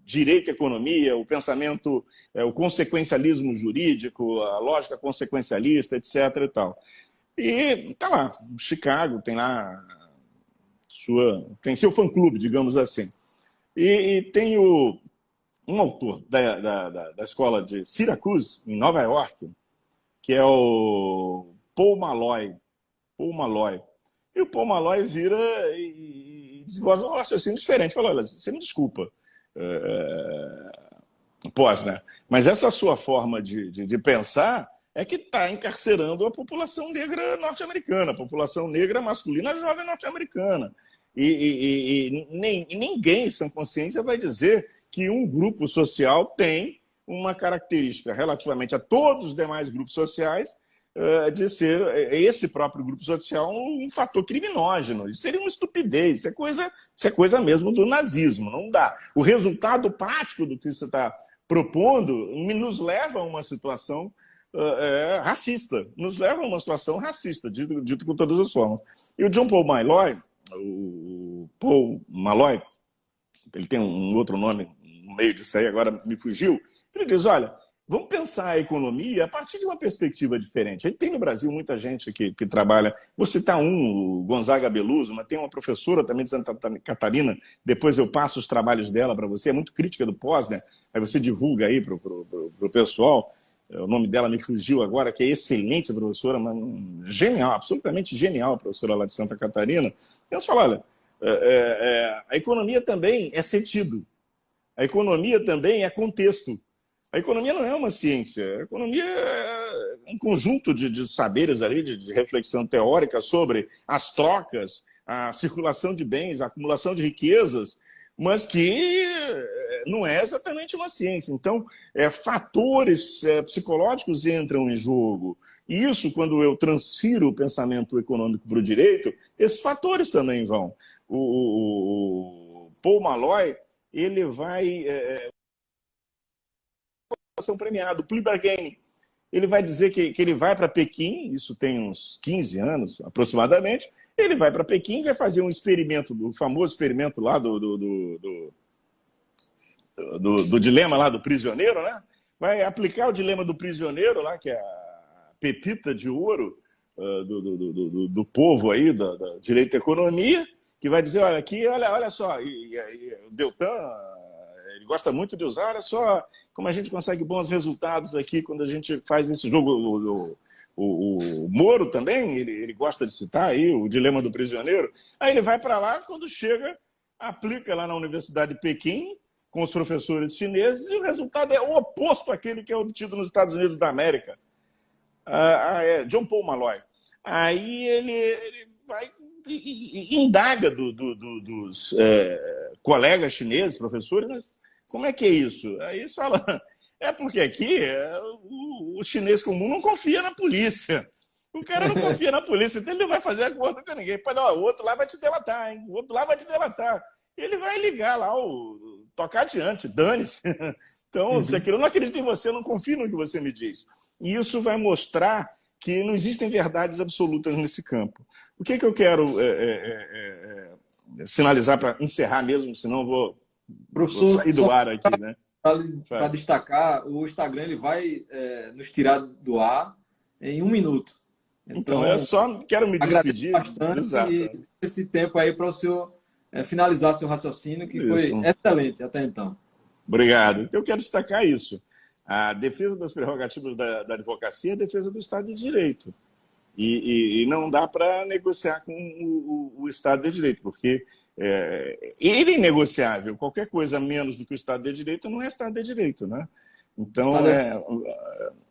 direito e economia, o pensamento, o consequencialismo jurídico, a lógica consequencialista, etc. e tal. E tá lá, Chicago tem lá tem seu fã-clube, digamos assim. E tem um autor da escola de Syracuse, em Nova York, que é o Paul Malloy. E o Paul Malloy vira e desenvolve um raciocínio diferente. Fala, olha, você me desculpa, Posner, mas essa sua forma de pensar é que está encarcerando a população negra norte-americana, a população negra masculina jovem norte-americana. E ninguém, em sã consciência, vai dizer que um grupo social tem uma característica relativamente a todos os demais grupos sociais de ser esse próprio grupo social um fator criminógeno. Isso seria uma estupidez, isso é coisa mesmo do nazismo, não dá. O resultado prático do que você está propondo nos leva a uma situação racista, dito com todas as formas. E o John Paul Malloy, ele tem um outro nome no meio disso aí, agora me fugiu, ele diz, olha, vamos pensar a economia a partir de uma perspectiva diferente. A gente tem no Brasil muita gente que trabalha, vou citar o Gonzaga Beluso, mas tem uma professora também de Santa Catarina, depois eu passo os trabalhos dela para você, é muito crítica do Posner, aí você divulga aí para o pessoal. O nome dela me fugiu agora, que é excelente professora, mas genial, absolutamente genial, professora lá de Santa Catarina. Eles falam, olha, a economia também é sentido, a economia também é contexto. A economia não é uma ciência, a economia é um conjunto de saberes ali, de reflexão teórica sobre as trocas, a circulação de bens, a acumulação de riquezas, mas que não é exatamente uma ciência. Então, fatores psicológicos entram em jogo. E isso, quando eu transfiro o pensamento econômico para o direito, esses fatores também vão. O Paul Malloy, ele vai... premiado, plea bargaining. Ele vai dizer que ele vai para Pequim, isso tem uns 15 anos aproximadamente, ele vai para Pequim e vai fazer um experimento, o famoso experimento lá do dilema lá do prisioneiro, né? Vai aplicar o dilema do prisioneiro lá, que é a pepita de ouro do povo aí, da direito à economia, que vai dizer, olha, aqui, olha só, e o Deltan, ele gosta muito de usar, olha só como a gente consegue bons resultados aqui quando a gente faz esse jogo. O Moro também, ele gosta de citar aí o dilema do prisioneiro. Aí ele vai para lá, quando chega, aplica lá na Universidade de Pequim, com os professores chineses, e o resultado é o oposto àquele que é obtido nos Estados Unidos da América. John Paul Malloy. Aí ele vai e indaga dos colegas chineses, professores, né? Como é que é isso? Aí eles falam, porque aqui o chinês comum não confia na polícia. O cara não confia na polícia, então ele não vai fazer acordo com ninguém. Pode, o outro lá vai te delatar, hein? O outro lá vai te delatar. Ele vai ligar lá, tocar adiante, dane-se. Então, se aquilo, eu não acredito em você, eu não confio no que você me diz. E isso vai mostrar que não existem verdades absolutas nesse campo. O que eu quero sinalizar para encerrar mesmo, senão eu vou sair do ar aqui, né? para Fale. destacar, o Instagram ele vai nos tirar do ar em 1 minuto. Então, eu Então, só quero me agradeço despedir. bastante Exato. e esse tempo aí para o senhor finalizar seu raciocínio, que foi Isso. excelente até então. Obrigado. Eu quero destacar isso. A defesa das prerrogativas da advocacia é a defesa do Estado de Direito. E não dá para negociar com o Estado de Direito, porque ele é inegociável. Qualquer coisa menos do que o Estado de Direito não é Estado de Direito, né? Então, Estado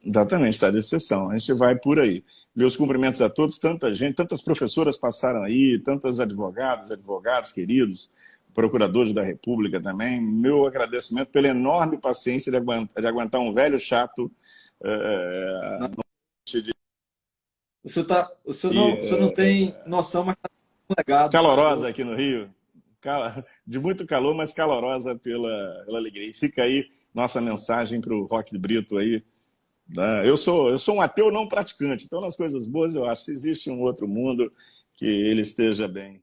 exatamente, Estado de exceção. A gente vai por aí. Meus cumprimentos a todos, tanta gente, tantas professoras passaram aí, tantas advogados queridos, procuradores da República também. Meu agradecimento pela enorme paciência de aguentar um velho chato. O senhor não tem noção, mas está legado. Calorosa aqui no Rio, de muito calor, mas calorosa pela alegria. E fica aí nossa mensagem para o Roque Brito aí. Né? Eu sou um ateu não praticante, então nas coisas boas eu acho que existe um outro mundo, que ele esteja bem.